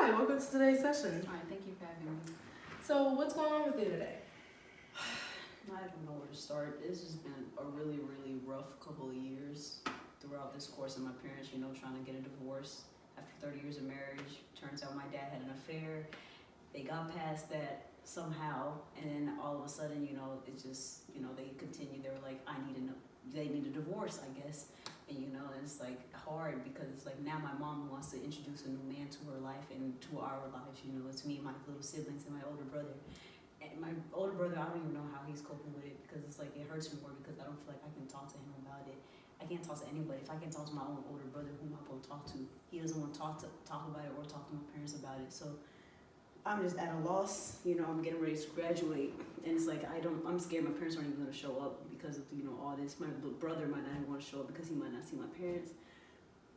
Hi, welcome to today's session. All right, thank you for having me. So, what's going on with you today? I don't know where to start. This has been a really, really rough couple of years throughout this course of my parents, trying to get a divorce after 30 years of marriage. Turns out my dad had an affair. They got past that somehow, and then all of a sudden, it just, they continued. They were like, they need a divorce, I guess. And it's like hard because it's like now my mom wants to introduce a new man to her life and to our lives. It's me and my little siblings and my older brother. And my older brother, I don't even know how he's coping with it because it's like it hurts me more because I don't feel like I can talk to him about it. I can't talk to anybody. If I can talk to my own older brother, who am I going to talk to? He doesn't want to talk about it or talk to my parents about it. So I'm just at a loss. I'm getting ready to graduate, and it's like I'm scared my parents aren't even going to show up because of all this. My brother might not even want to show up because he might not see my parents.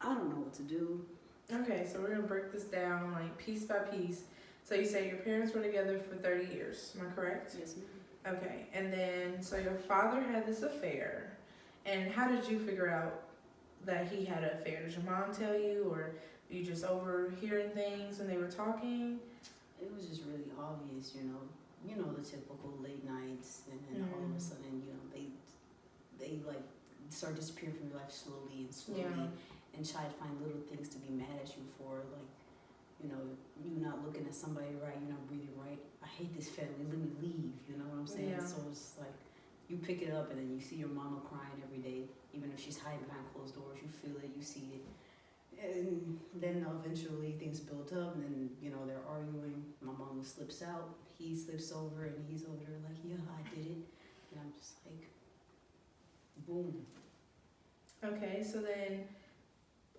I don't know what to do. Okay, so we're gonna break this down like piece by piece. So you say your parents were together for 30 years. Am I correct? Yes, ma'am. Okay, and then so your father had this affair, and how did you figure out that he had an affair? Did your mom tell you, or you just overhearing things when they were talking? It was just really obvious, the typical late nights, and then all of a sudden, they like start disappearing from your life slowly and slowly, and try to find little things to be mad at you for, like, you not looking at somebody right, you're not breathing right. I hate this family. Let me leave. You know what I'm saying? Yeah. So it's like you pick it up, and then you see your mama crying every day, even if she's hiding behind closed doors. You feel it, you see it. And then eventually things build up, and then they're arguing. My mom slips out, he slips over, and he's over there like, yeah, I did it. And I'm just like, boom. Okay, so then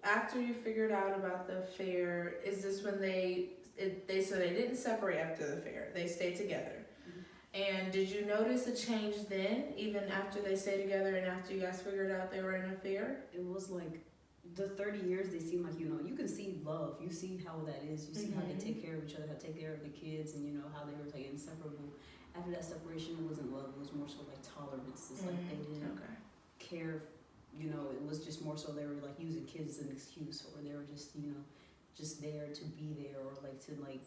after you figured out about the affair, is this when they so they didn't separate after the affair? They stayed together. And did you notice a change then, even after they stayed together and after you guys figured out they were in an affair? It was like the 30 years, they seem like, you can see love. You see how that is. You see how they take care of each other, how they take care of the kids, and how they were like inseparable. After that separation, it wasn't love. It was more so like tolerance. It's like they didn't care. It was just more so they were like using kids as an excuse, or they were just, just there to be there, or like to like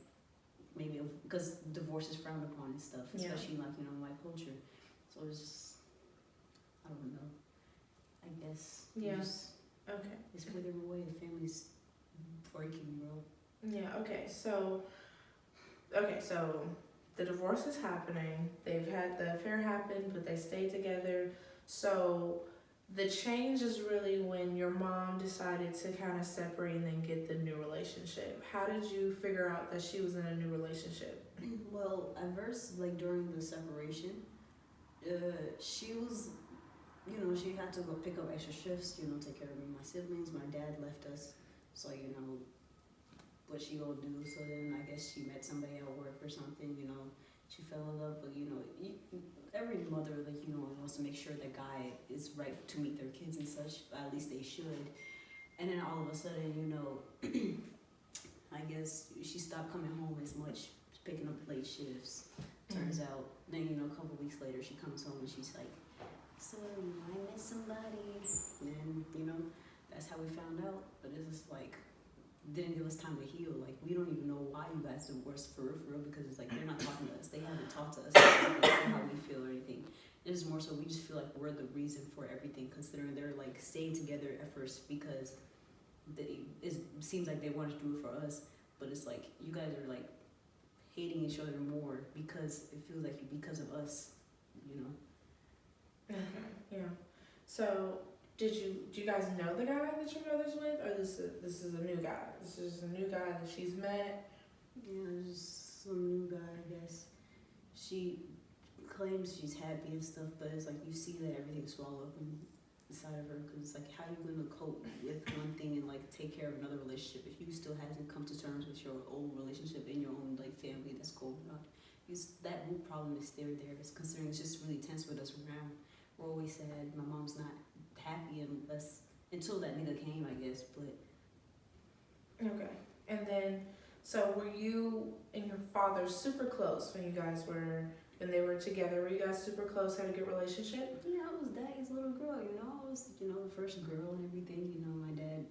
maybe because divorce is frowned upon and stuff, especially like my culture. So it's just, I don't know. I guess. Okay. It's withering away. The family's breaking, bro. Yeah. Okay. So the divorce is happening. They've had the affair happen, but they stayed together. So the change is really when your mom decided to kind of separate and then get the new relationship. How did you figure out that she was in a new relationship? Well, at first, like during the separation, she was, she had to go pick up extra shifts, take care of me and my siblings. My dad left us, so what she gonna do? So then I guess she met somebody at work or something, she fell in love. But every mother wants to make sure the guy is right to meet their kids and such. At least they should. And then all of a sudden, I guess she stopped coming home as much, picking up late shifts. Turns out, then a couple weeks later, she comes home and she's like, "So I met somebody," and that's how we found out. But it's just like didn't give us time to heal. Like we don't even know why you guys divorced for real, because it's like they're not talking to us. They haven't talked to us about how we feel or anything. It's more so we just feel like we're the reason for everything, considering they're like staying together at first because it seems like they wanted to do it for us, but it's like you guys are like hating each other more because it feels like because of us, Okay. Yeah. So do you guys know the guy that your brother's with, or this is a new guy? This is a new guy that she's met. Yeah, just some new guy, I guess. She claims she's happy and stuff, but it's like you see that everything's swallowed up inside of her, because it's like how are you going to cope with one thing and like take care of another relationship if you still hasn't come to terms with your old relationship in your own like family that's going on. That root problem is still there. It's considering it's just really tense with us around. We're always sad. My mom's not happy until that nigga came, I guess. But Okay. And then, so were you and your father super close when they were together? Were you guys super close, had a good relationship? yeah, I was daddy's little girl, I was, the first girl and everything. My dad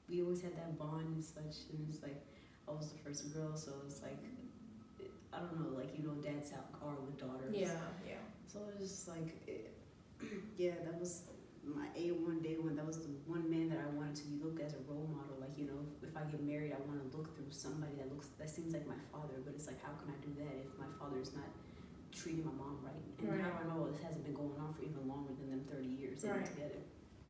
we always had that bond and such. And it's like, I was the first girl, so it's like, I don't know, like, you know, dads are with daughters. Yeah. So it was just like, yeah, that was my A1 day one. That was the one man that I wanted to look as a role model. Like, you know, if I get married, I want to look through somebody that seems like my father. But it's like, how can I do that if my father is not treating my mom right? And Right. how do I know this hasn't been going on for even longer than them 30 years they've been Right. together?